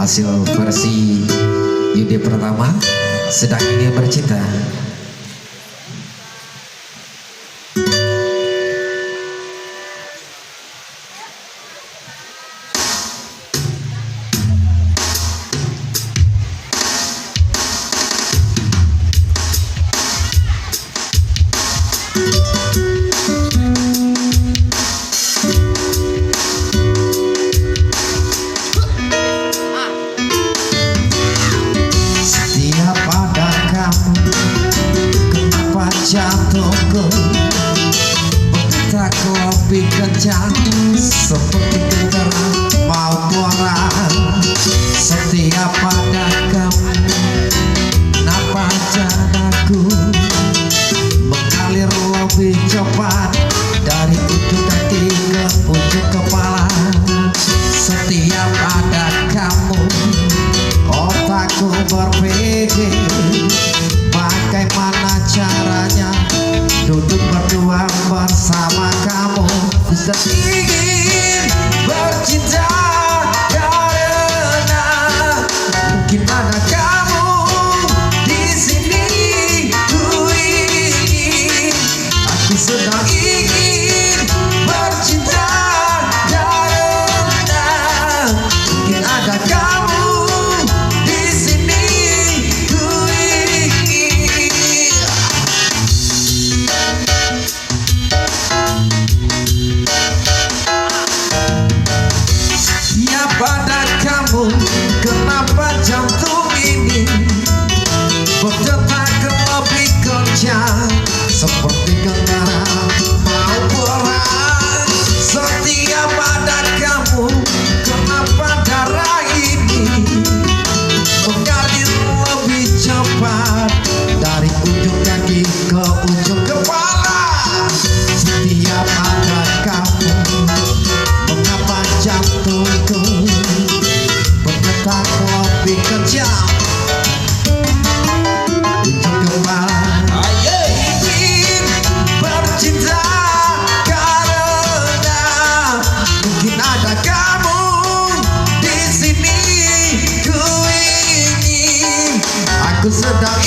hasil versi Yude Pratama, Sedang, Ingin, Bercinta. Jantungku berdetak lebih kencang seperti genderang mau keluar. Setiap pada kamu, kenapa jadaku mengalir lebih cepat dari ujung kaki ke ujung kepala. Setiap ada kamu, otakku berpikir bagaimana caranya duduk berdua bersama kamu. Dan ingin bercinta karena mungkin ada kamu di sini. Ku ingin, aku sedang ingin bercinta karena mungkin ada kamu di sini. Ku ingin. Ya pada kamu, kenapa jantung ini berdetak lebih kencang seperti genderang mau perang. Setiap pada kamu, kenapa darah ini mengalir lebih cepat dari ujung kaki ke ujung kepala. Setiap ada kamu, mengapa jantungku berdetak lebih kencang ujung kepala. Ingin bercinta karena mungkin ada kamu di sini. Ku ingin, aku sedang